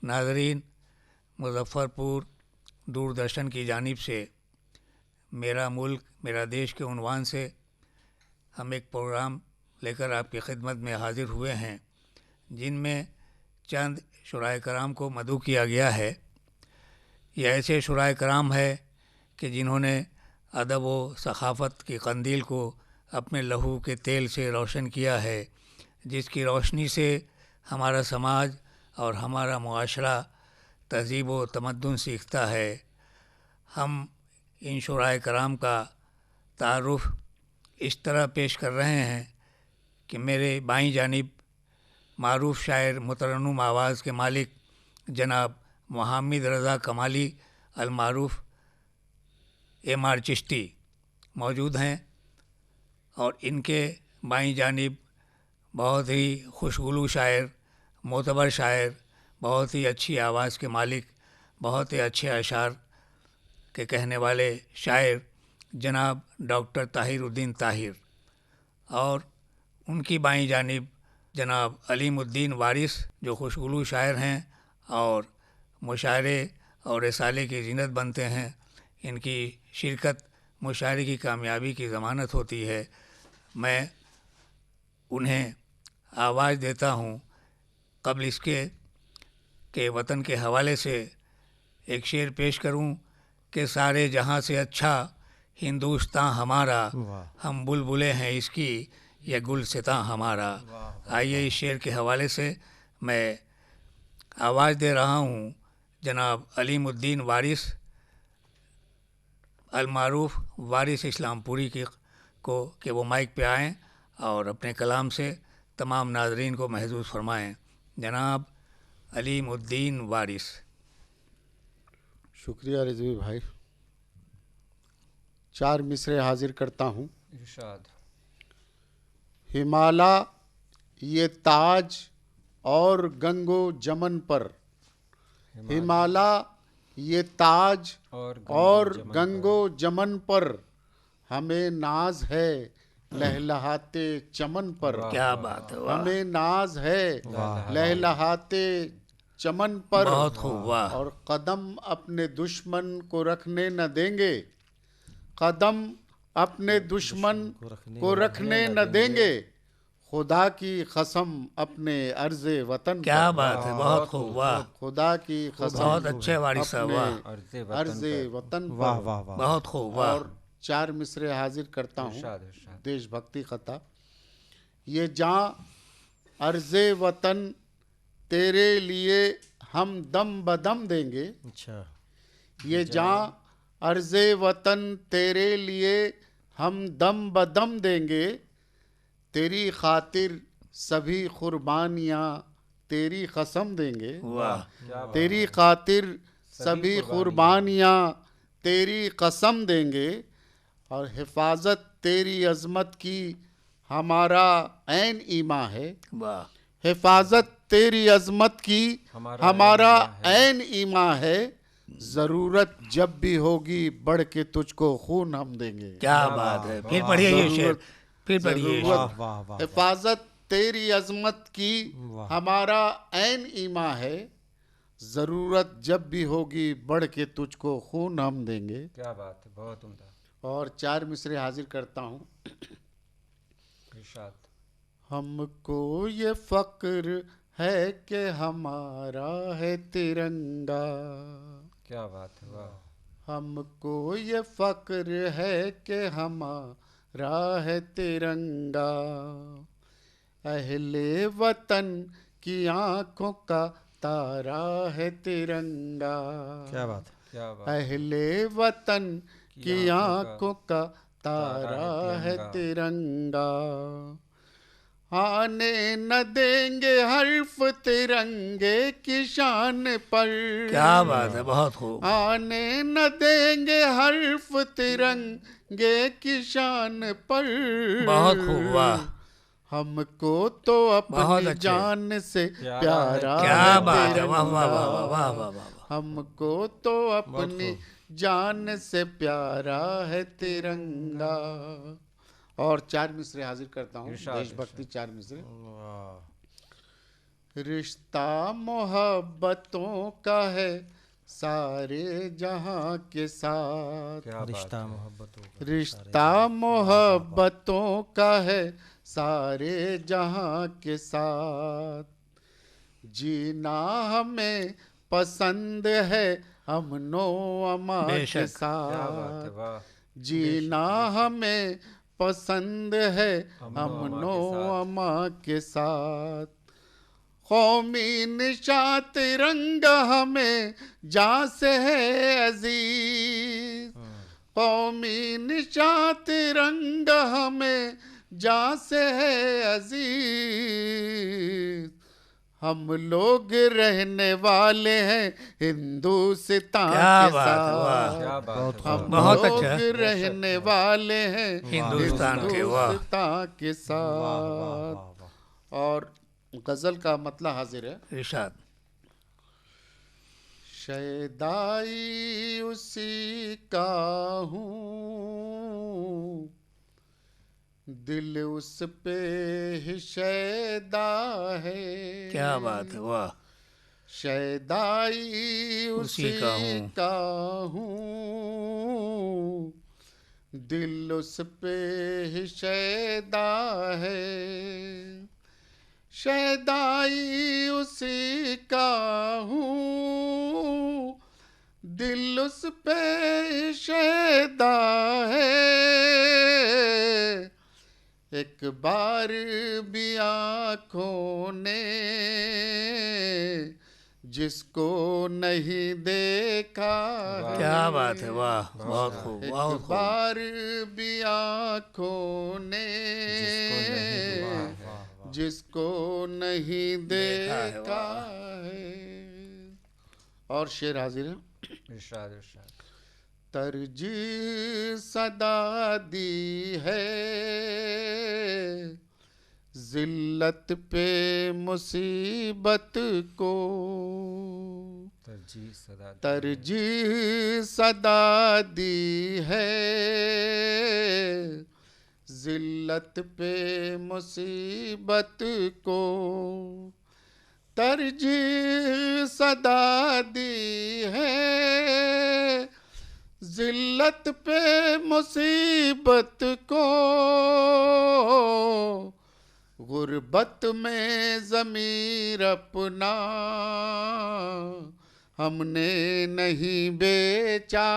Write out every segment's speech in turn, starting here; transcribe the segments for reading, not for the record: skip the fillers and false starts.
नाज़रीन, मुज़फ़्फ़रपुर दूरदर्शन की जानिब से मेरा मुल्क मेरा देश के उन्वान से हम एक प्रोग्राम लेकर आपकी खिदमत में हाज़िर हुए हैं, जिनमें चंद शुराए कराम को मदऊ किया गया है। ये ऐसे शुराए कराम है कि जिन्होंने अदब व सखाफ़त की कंदील को अपने लहू के तेल से रोशन किया है, जिसकी रोशनी से हमारा समाज और हमारा मुआशरा तहज़ीब व तमद्दुन सीखता है। हम इन शुराए कराम का तारुफ़ इस तरह पेश कर रहे हैं कि मेरे बाईं जानिब मारूफ़ शायर मुतरन्नुम आवाज़ के मालिक जनाब मोहम्मद रज़ा कमाली अल-मारूफ़ एम.आर. चिश्ती मौजूद हैं, और इनके बाईं जानिब बहुत ही खुशगुलू शायर, मोतबर शायर, बहुत ही अच्छी आवाज़ के मालिक, बहुत ही अच्छे अशार के कहने वाले शायर जनाब डॉक्टर ताहिरुद्दीन ताहिर, और उनकी बाईं जानिब जनाब अलीमुद्दीन वारिस जो खुशगुलू शायर हैं और मुशायरे और रिसाले की ज़ीनत बनते हैं। इनकी शिरकत मुशायरे की कामयाबी की ज़मानत होती है। मैं उन्हें आवाज़ देता हूँ। क़ब्ल इसके कि वतन के हवाले से एक शेर पेश करूँ कि सारे जहाँ से अच्छा हिंदुस्तान हमारा, हम बुलबुलें हैं इसकी यह गुलसितां हमारा। आइए इस शेर के हवाले से मैं आवाज़ दे रहा हूँ जनाब अलीमुद्दीन वारिस अल-मारूफ़ वारिस इस्लामपुरी को कि वो माइक पे आएँ और अपने कलाम से तमाम नाज़रीन को महज़ूज़ फरमाएँ। जनाब अलीमुद्दीन वारिस। शुक्रिया रिज़वी भाई। 4 मिसरे हाजिर करता हूँ। इरशाद। हिमाला ये ताज और गंगो जमन पर, हिमाला ये ताज और गंगो जमन पर, हमें नाज है लहलहाते चमन पर। क्या बात है, वाह। हमें नाज है लहलहाते चमन पर, बहुत खूब, वाह। और कदम अपने दुश्मन को रखने न देंगे, कदम अपने दुश्मन को रखने न देंगे, खुदा की कसम अपने अर्ज़े वतन। क्या बात है, बहुत खूब, वाह। खुदा की कसम, बहुत अच्छे वारिस साहब, वाह। अर्ज़े वतन पर। वाह वाह वाह, बहुत खूब, वाह। और 4 मिसरे हाजिर करता हूँ। इरशाद, इरशाद। देशभक्ति खता। ये जाँ अर्ज़े वतन तेरे लिए हम दम बदम देंगे। अच्छा। ये जाँ अर्ज़े वतन तेरे लिए हम दम बदम देंगे, तेरी खातिर सभी कुर्बानियाँ तेरी कसम देंगे। वाह। तेरी खातिर सभी कुर्बानियाँ तेरी कसम देंगे, और हिफाजत तेरी अज़मत की हमारा ऐन ईमा है। वाह। हिफाजत तेरी अज़मत की हमारा ऐन ईमा है, ज़रूरत जब भी होगी बढ़ के तुझको खून हम देंगे। क्या बात है, फिर पढ़िए ये शेर, फिर पढ़िए ये शेर। हिफाजत तेरी अज़मत की हमारा ऐन ईमा है, ज़रूरत जब भी होगी बढ़ के तुझको खून हम देंगे। क्या बात है, बहुत उम्दा। और 4 मिसरे हाजिर करता हूँ। इरशाद। हमको ये फ़क्र है कि हमारा है तिरंगा। क्या बात है, वाह। हमको ये फ़क्र है कि हमारा है तिरंगा, अहले वतन की आँखों का तारा है तिरंगा। क्या बात है, क्या बात। अहले वतन की आँखों का तारा है तिरंगा, आने न देंगे हर्फ तिरंगे की शान पर। क्या बात है, बहुत खूब। आने न देंगे हर्फ तिरंगे की शान पर। बहुत खूब, वाह। हमको तो अपनी जान से प्यारा क्या है बात है, वाह वाह तिरंगा। वाह वाह वाह वाह। हमको तो अपनी जान से प्यारा है तिरंगा। और 4 मिसरे हाजिर करता हूँ। देशभक्ति 4 मिसरे। रिश्ता मोहब्बतों का है सारे जहां के साथ। क्या बात रिश्ता है। मोहब्बतों का रिश्ता मोहब्बतों का है सारे जहां के साथ। जीना हमें पसंद है अमनो अमा के बेशक। क्या बात है, साथ। वाह। जीना हमें पसंद है अमनो अमनो अमा अमा के के साथ। साथ। कौमी निशान तिरंगा हमें जहाँ से है अजीज। कौमी निशान तिरंगा हमें जहाँ से है अजीज। हम लोग रहने वाले हैं हिंदुस्तान क्या के बात है, वाह। साथ। क्या बात बहुत है, खूब। वाह। बहुत लोग अच्छा। रहने वाले हैं हिंदुस्तान के, वाह। हिंदुस्तान के वाह वाह साथ। वाह वाह। और गजल का मतलब हाजिर है। इरशाद। शैदाई उसी का हूँ, दिल उस पे ही शैदा है। क्या बात है, वाह। शैदाई उसी उसी का हूँ। का हूँ, दिल उस पे ही शैदा है। शैदाई उसी का हूँ, दिल उस पे शैदा है। एक बार भी आँखों ने जिसको नहीं देखा है। क्या बात है, वाह। बहुत खूब, एक बहुत खूब। बार भी आँखों ने जिसको नहीं देखा है। जिसको नहीं देखा है, देखा है। और शेर हाजिर है। इरशाद इरशाद। तरजीह सदा दी है जिल्लत पे मुसीबत को। तरजीह सदा दी है। तरजीह सदा दी है जिल्लत पे मुसीबत को। तरजीह सदा दी है जिल्लत पे मुसीबत को। गुर्बत में ज़मीर अपना हमने नहीं बेचा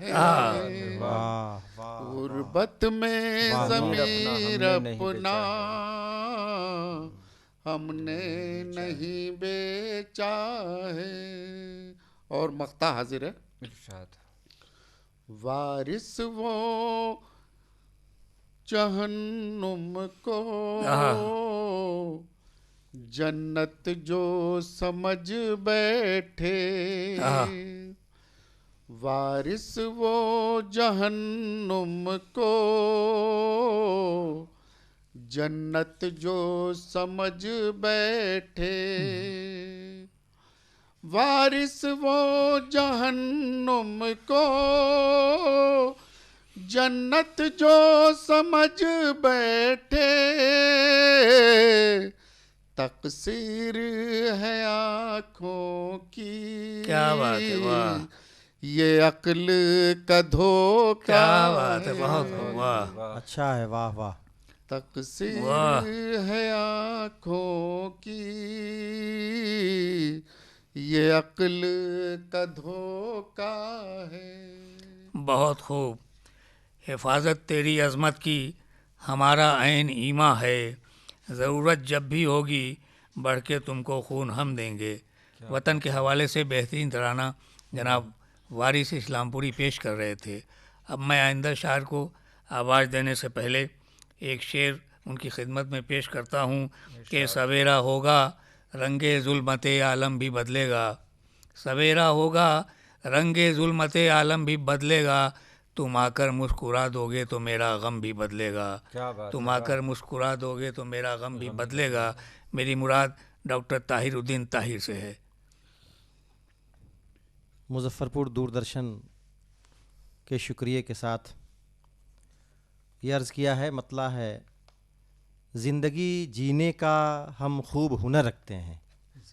है। हाँ। वाह वाह। गुर्बत में वाह, ज़मीर हमने नहीं अपना बेचा हमने नहीं बेचा है। और मक्ता हाजिर है। इरशाद। वारिस वो जहन्नुम को जन्नत जो समझ बैठे। वारिस वो जहन्नुम को जन्नत जो समझ बैठे। वारिस वो जहन्नुम को जन्नत जो समझ बैठे। तकसीर है आँखों की क्या बात है, वाह। ये अक्ल का धोखा। क्या बात है, बहुत खूब, वाह। वाह। अच्छा है, वाह वाह। तकसीर वाह। है आँखों की ये अक्ल का धोखा है। बहुत खूब। हिफाजत तेरी अज़मत की हमारा ऐन ईमा है। ज़रूरत जब भी होगी बढ़ के तुमको खून हम देंगे। वतन के हवाले से बेहतरीन तराना जनाब वारिस इस्लामपुरी पेश कर रहे थे। अब मैं आइंदा शायर को आवाज़ देने से पहले एक शेर उनकी खिदमत में पेश करता हूँ कि सवेरा होगा रंगे ज़ुल्मते आलम भी बदलेगा। सवेरा होगा रंगे ज़ुल्मते आलम भी बदलेगा। तुम आकर मुस्कुरा दोगे तो मेरा गम भी बदलेगा। क्या बात तुम है, आकर मुस्कुरा दोगे तो मेरा गम भी बदलेगा। मेरी मुराद डॉक्टर ताहिरुद्दीन ताहिर से है। मुजफ्फरपुर दूरदर्शन के शुक्रिया के साथ ये अर्ज़ किया है, मतला है ज़िंदगी जीने का हम खूब हुनर रखते हैं।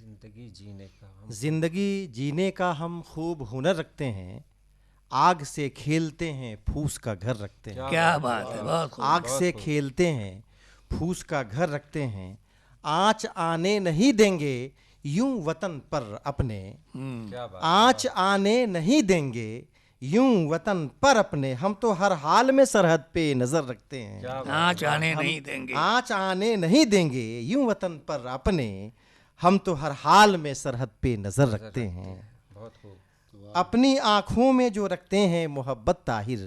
जिंदगी जीने का हम जिंदगी जीने का हम खूब हुनर रखते हैं, आग से खेलते हैं फूस का घर रखते हैं। क्या बात है, बहुत खूब। आग से खेलते हैं फूस का घर रखते हैं, आँच आने नहीं देंगे यूं वतन पर अपने। क्या बात आँच आने नहीं देंगे यूं वतन पर अपने, हम तो हर हाल में सरहद पे नजर रखते हैं। क्या बात आँच आने नहीं देंगे। आँच आने नहीं देंगे यूं वतन पर अपने, हम तो हर हाल में सरहद पे नजर रखते हैं। बहुत खूब अपनी आँखों में जो रखते हैं मोहब्बत ताहिर,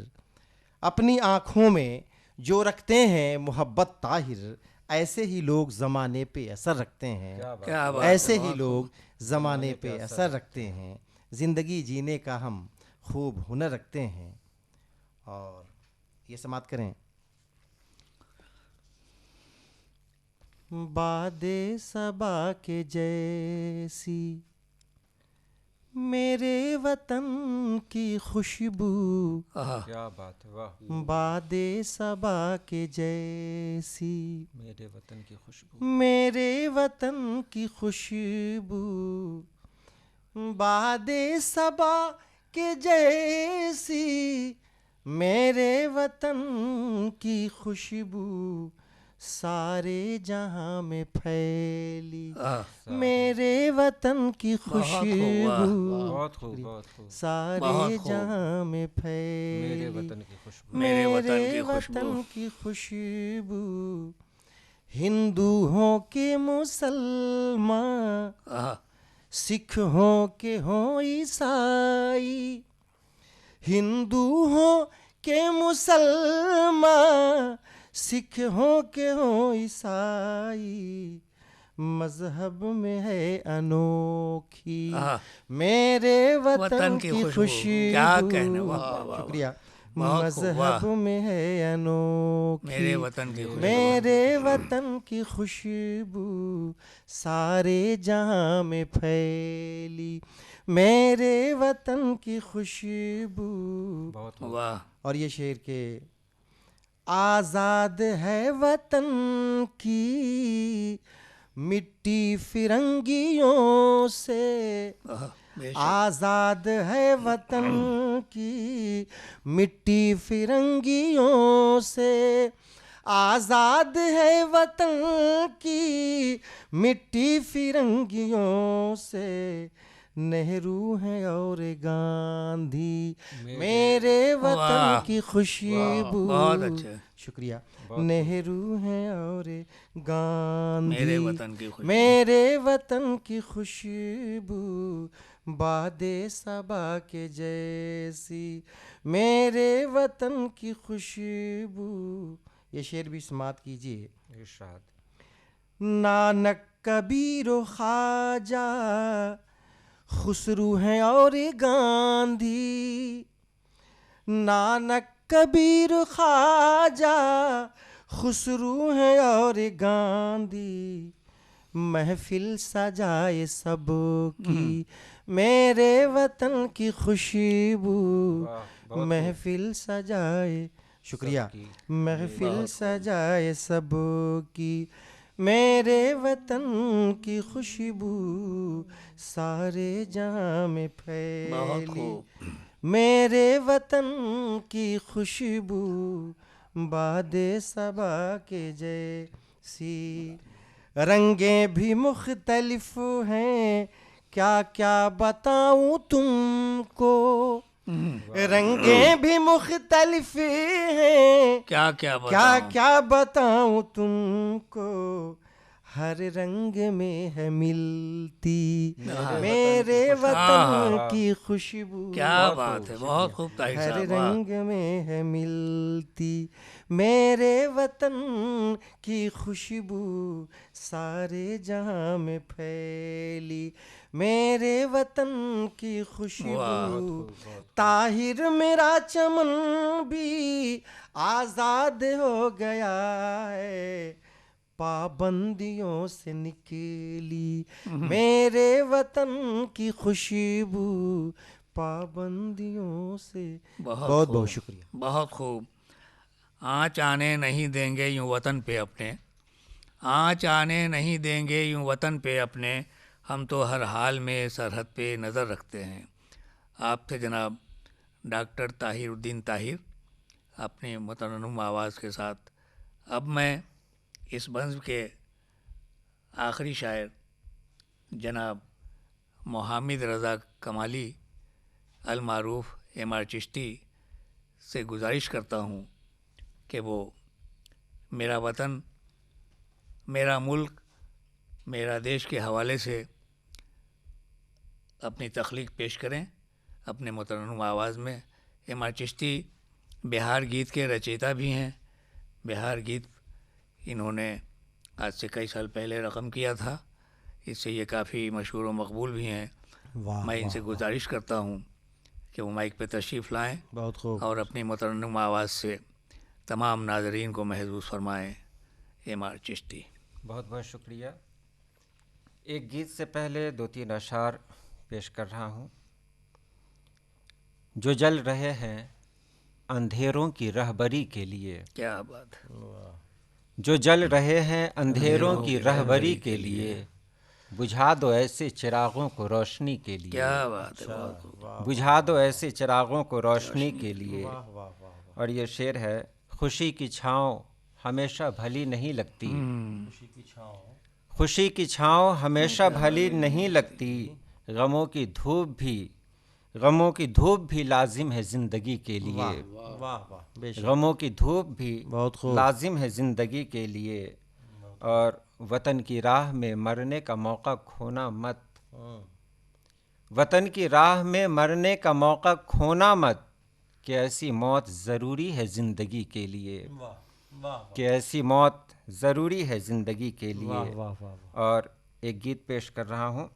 अपनी आँखों में जो रखते हैं मोहब्बत ताहिर, ऐसे ही लोग ज़माने पे असर रखते हैं। क्या बात क्या बात है, ऐसे ही बहुत लोग ज़माने पे असर रखते हैं। ज़िंदगी जीने का हम खूब हुनर रखते हैं। और ये समाप्त करें। बादे सबा के जैसी मेरे वतन की खुशबू, आहा, क्या बात है वाह बादे सबा के जैसी मेरे वतन की खुशबू मेरे वतन की खुशबू, बादे सबा के जैसी मेरे वतन की खुशबू, सारे जहां में फैली आहा, मेरे वतन की बहुत खूब, वाह, खुशबू, बहुत खूब बहुत खूब सारे बहुत खूब। जहां में मेरे फैली वतन की खुशबू मेरे वतन मेरे की खुशबू। वतन की खुशबू, हिंदू हो के मुसलमान, आहा, सिख हो के हो ईसाई, हिंदू हो के मुसलमान, सिख हो के हो ईसाई, मजहब में है अनोखी आहा, मेरे वतन वतन की की खुशबू। खुशबू। क्या कहने, वाह, वाह, वाह, शुक्रिया। बहुत खूब, वाह। मजहब में है अनोखी मेरे वतन की खुशबू। मेरे वतन की खुशबू, सारे जहां में फैली मेरे वतन की खुशबू। बहुत खूब वाह, और ये शेर के आज़ाद है वतन की मिट्टी फिरंगियों से, आहा, बेशक। आज़ाद है वतन की मिट्टी फिरंगियों से, आज़ाद है वतन की मिट्टी फिरंगियों से, नेहरू हैं और गांधी मेरे वतन वाह, की खुशबू। बहुत अच्छे। शुक्रिया। बहुत नेहरू हैं और गांधी मेरे वतन की खुशबू। मेरे वतन की खुशबू, बादे सबा के जैसी मेरे वतन की खुशबू। ये शेर भी समाप्त कीजिए। इरशाद नानक कबीर व ख्वाजा खुसरू हैं और गांधी, नानक कबीर ख्वाजा खुसरू हैं और गांधी, महफिल सजाए सबकी मेरे वतन की खुशबू, वाह बहुत महफिल सजाए। शुक्रिया। सबकी महफिल सजाए सबकी मेरे वतन की खुशबू, सारे जहां में बहुत फैली खूब। मेरे वतन की खुशबू, बादे सबा के जैसी। रंगें भी मुख्तलिफ हैं क्या क्या बताऊं तुमको, रंगें भी मुख्तलिफ हैं क्या क्या क्या बताऊं। क्या बताऊं तुमको, हर रंग में है मिलती मेरे वतन की खुशबू। क्या बहुत बात खूब, है, बहुत खूब ताहिर हर साहब, वाह। रंग में है मिलती मेरे वतन की खुशबू, सारे जहां में फैली मेरे वतन की खुशबू। ताहिर मेरा चमन भी आजाद हो गया है, पाबंदियों से निकली मेरे वतन की खुशबू, पाबंदियों से। बहुत खूब, बहुत शुक्रिया। बहुत खूब। आँच आने नहीं देंगे यूं वतन पे अपने, आँच आने नहीं देंगे यूं वतन पे अपने, हम तो हर हाल में सरहद पे नज़र रखते हैं। आप थे जनाब डॉक्टर ताहिर उद्दीन ताहिर अपनी मुतरन्नुम आवाज़ के साथ। अब मैं इस बंज़ के आखिरी शायर जनाब मोहम्मद रज़ा कमाली अल मारूफ एम.आर. चिश्ती से गुजारिश करता हूँ कि वो मेरा वतन, मेरा मुल्क, मेरा देश के हवाले से अपनी तख्लीक पेश करें अपने मुतरन्नुम आवाज़ में। एम.आर. चिश्ती बिहार गीत के रचयिता भी हैं। बिहार गीत इन्होंने आज से कई साल पहले रकम किया था, इससे ये काफ़ी मशहूर व मकबूल भी हैं। मैं इनसे गुजारिश करता हूँ कि वो माइक पे तशरीफ़ लाएँ बहुत खूब। और अपनी मुतरन्नुम आवाज़ से तमाम नाज़रीन को महसूस फरमाएँ। एम.आर. चिश्ती। बहुत बहुत शुक्रिया। एक गीत से पहले 2-3 अशार पेश कर रहा हूँ। जो जल रहे हैं अंधेरों की रहबरी के लिए, क्या बात है। जो जल रहे हैं अंधेरों की रहबरी के लिए, बुझा दो ऐसे चिरागों को रोशनी के लिए। क्या बात है, बहुत खूब। बुझा दो ऐसे चिरागों को रोशनी के लिए। और ये शेर है, खुशी की छाँव हमेशा भली नहीं लगती, खुशी की छाँव हमेशा भली नहीं लगती, गमों की धूप भी लाजिम है ज़िंदगी के लिए। वाह वाह, बेशक। गमों की धूप भी बहुत खूब। लाजिम है ज़िंदगी के लिए। और वतन की राह में मरने का मौका खोना मत, वतन की राह में मरने का मौका खोना मत, कि ऐसी मौत ज़रूरी है ज़िंदगी के लिए, कि ऐसी मौत ज़रूरी है ज़िंदगी के लिए। वाह वाह वाह। और एक गीत पेश कर रहा हूँ।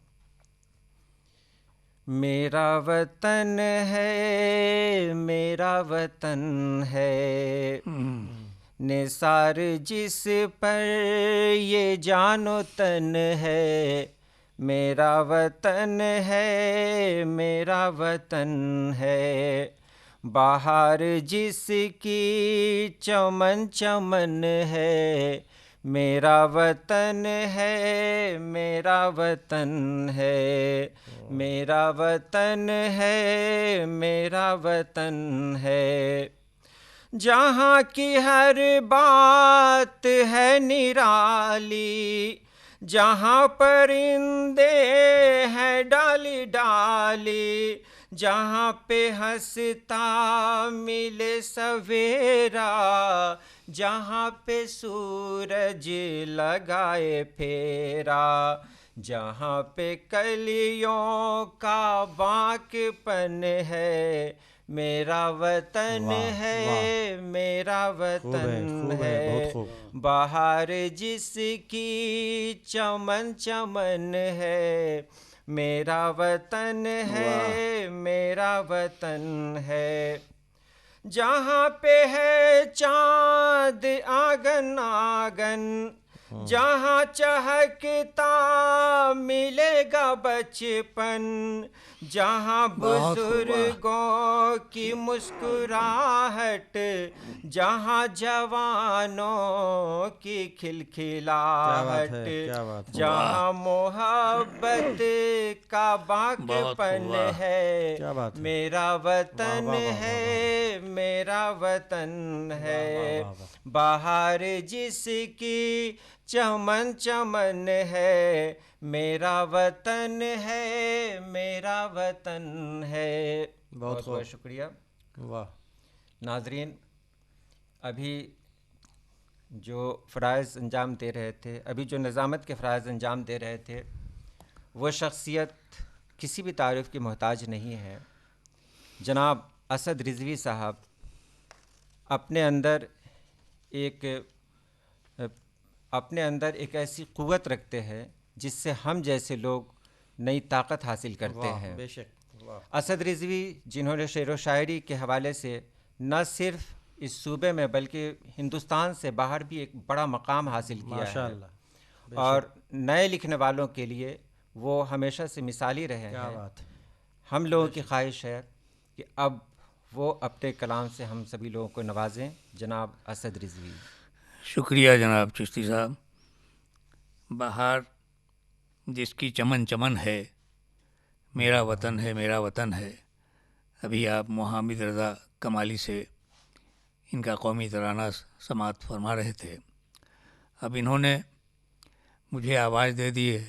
मेरा वतन है, मेरा वतन है, निसार जिस पर ये जानो तन है। मेरा वतन है, मेरा वतन है, बाहर जिसकी चमन चमन है। मेरा वतन है, मेरा वतन है, मेरा वतन है, मेरा वतन है। जहाँ की हर बात है निराली, जहाँ परिंदे हैं डाली डाली, जहाँ पे हंसता मिले सवेरा, जहाँ पे सूरज लगाए फेरा, जहाँ पे कलियों का बांकपन है। मेरा वतन है, मेरा वतन है, बाहर जिसकी चमन चमन है। मेरा वतन है, मेरा वतन है। जहाँ पे है चाँद आंगन आंगन, जहाँ चहकता मिलेगा बचपन, जहाँ बुजुर्गों की मुस्कुराहट, जहाँ जवानों की खिलखिलाहट, जहाँ मोहब्बत का बांकपन है। मेरा वतन है, मेरा वतन है, बाहर जिसकी चमन चमन है। मेरा वतन है, मेरा वतन है। बहुत बहुत शुक्रिया। वाह। नाजरीन, अभी जो फ़राइज़ अंजाम दे रहे थे, अभी जो निज़ामत के फ़राइज़ अंजाम दे रहे थे, वो शख्सियत किसी भी तारीफ़ की मोहताज नहीं है। जनाब असद रिज़वी साहब अपने अंदर एक ऐसी क़ुव्वत रखते हैं जिससे हम जैसे लोग नई ताकत हासिल करते हैं। बेशक। असद रिज़वी जिन्होंने शेर व शायरी के हवाले से न सिर्फ़ इस सूबे में बल्कि हिंदुस्तान से बाहर भी एक बड़ा मकाम हासिल किया है, और नए लिखने वालों के लिए वो हमेशा से मिसाली रहे हैं। हम लोगों की ख्वाहिश है कि अब वो अपने कलाम से हम सभी लोगों को नवाजें। जनाब असद रिज़वी। शुक्रिया जनाब चिश्ती साहब। बाहर जिसकी चमन चमन है, मेरा वतन है मेरा वतन है। अभी आप मोहम्मद रज़ा कमाली से इनका कौमी तराना समाअत फरमा रहे थे। अब इन्होंने मुझे आवाज़ दे दी है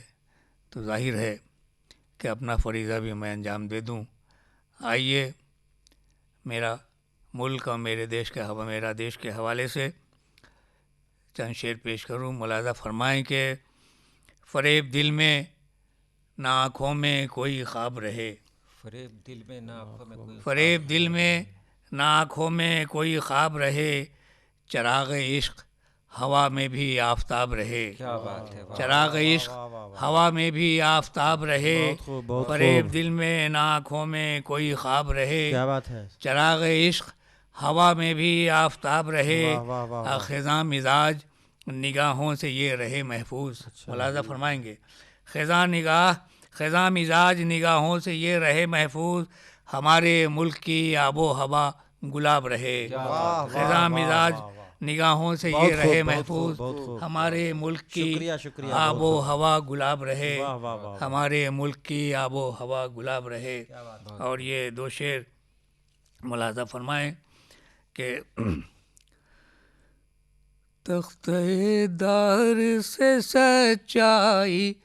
तो जाहिर है कि अपना फरीज़ा भी मैं अंजाम दे दूं। आइए मेरा मुल्क और मेरा देश के हवाले से चंद शेर पेश करूं। मुलाज़ा फरमाएं कि फ़रेब दिल में ना आँखों में कोई ख्वाब रहे, फरेब दिल में ना आँखों में कोई फ़रेब दिल में ना आँखों में कोई ख्वाब रहे, चराग़ इश्क़ हवा में भी आफ़ताब रहे। क्या बात है, वाह। चराग़ इश्क़ हवा में भी आफ़ताब रहे, फ़रेब दिल में ना आँखों में कोई ख्वाब रहे, क्या बात है। चराग़ इश्क़ हवा में भी आफ़ताब रहे, ख़िज़ां मिजाज निगाहों से ये रहे महफूज। मुलाज़ा फरमाएंगे, ख़िज़ां मिजाज निगाहों से ये रहे महफूज, हमारे मुल्क की आबो हवा गुलाब रहे। ख़िज़ां मिजाज निगाहों से ये रहे महफूज, हमारे मुल्क की आबो हवा गुलाब रहे, हमारे मुल्क की आबो हवा गुलाब रहे। और ये दो शेर मुलाज़ा फरमाएं कि तख्ते दार से सच्चाई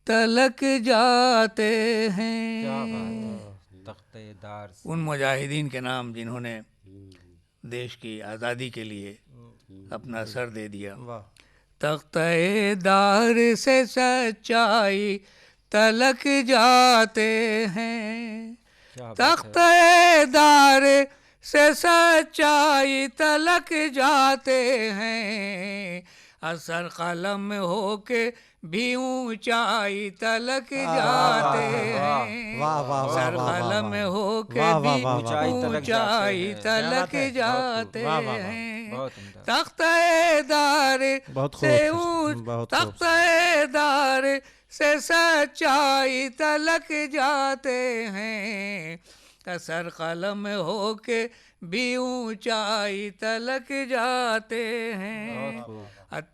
तलक जाते हैं। क्या बात है, तख्तेदार से। उन मुजाहिदीन के नाम जिन्होंने देश की आज़ादी के लिए अपना सर दे दिया। तख्ते दार से सच्चाई तलक जाते हैं, तख्ते दार से सच्चाई तलक जाते हैं, असर कलम होके भी ऊंचाई तलक जाते हैं, असर कलम होके भी ऊंचाई तलक जाते हैं। तख्तेदार से तख्तेदार से सच्चाई तलक जाते हैं, असर कलम होके भी ऊंचाई तलक जाते हैं।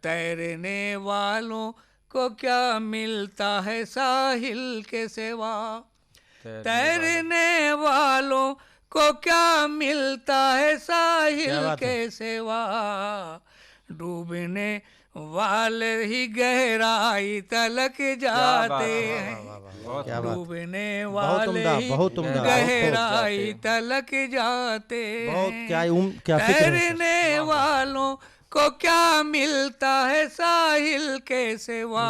तैरने वालों को क्या मिलता है साहिल के सिवा, तैरने वालों को क्या मिलता है साहिल के सिवा, डूबने वाले ही गहराई तलक जाते हैं, डूबने वाले ही गहराई तलक जाते हैं। तैरने वालों को क्या मिलता है साहिल के सिवा,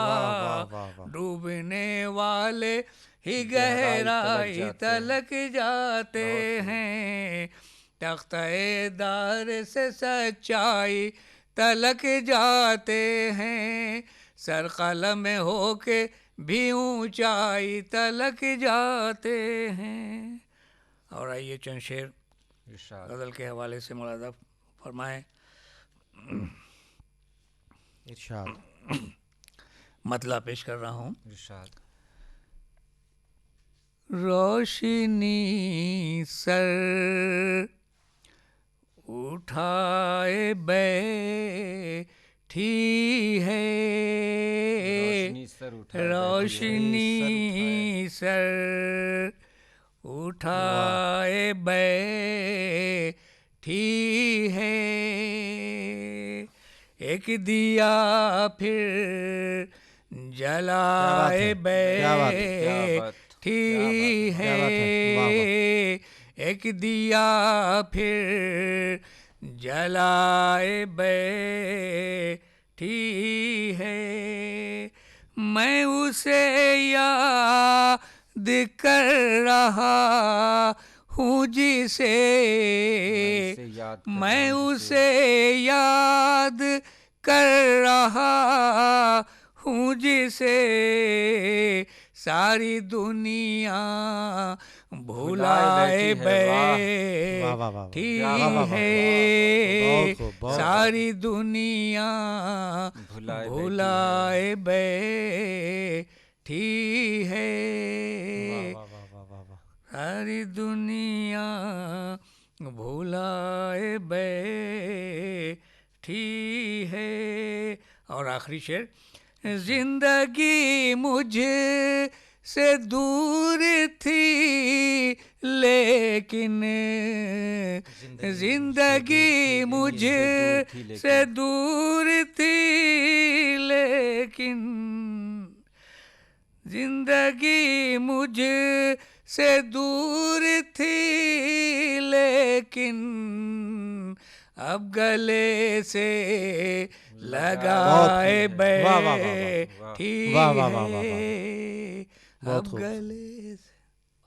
डूबने वाले ही गहराई तलक जाते हैं। तख्तेदार से सच्चाई तलक जाते हैं, सर कलम होके भी ऊंचाई तलक जाते हैं। और आइए चंद शेर गज़ल के हवाले से मुलाज़ा फरमाएं। इरशाद मतला पेश कर रहा हूँ। इरशाद। रोशनी सर उठाए बैठी है, रोशनी सर उठाए बैठी है, एक दिया फिर जलाए बैठी है, एक दिया फिर जलाए बैठी है, मैं उसे याद कर रहा हूँ जिसे, मैं उसे याद कर रहा हूँ जिसे, सारी दुनिया भुलाए बैठी है, सारी दुनिया भुलाए बैठी है, सारी दुनिया भुलाए बैठी है। और आखिरी शेर, जिंदगी मुझे से दूर थी लेकिन जिंदगी मुझे से दूर थी लेकिन जिंदगी मुझे से दूर थी लेकिन अब गले से लगाए बैठी है अब गले से।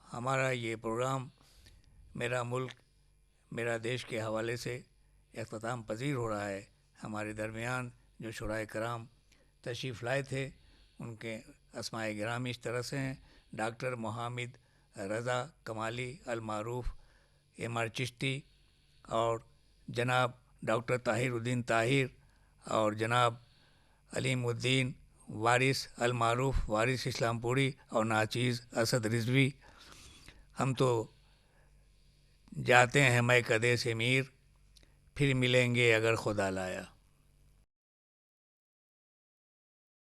हमारा ये प्रोग्राम मेरा मुल्क मेरा देश के हवाले से इख्तिताम पजीर हो रहा है। हमारे दरमियान जो शुराए कराम तशरीफ़ लाए थे उनके अस्माए गिरामी इस तरह से हैं: डॉक्टर मोहम्मद रज़ा कमाली अल मारूफ MR चिश्ती और जनाब डॉक्टर ताहिरुद्दीन ताहिर और जनाब अलीमुद्दीन वारिस अल मारूफ वारिस इस्लामपुरी और नाचीज़ असद रिजवी। हम तो जाते हैं मैं कदे से मीर, फिर मिलेंगे अगर खुदा लाया।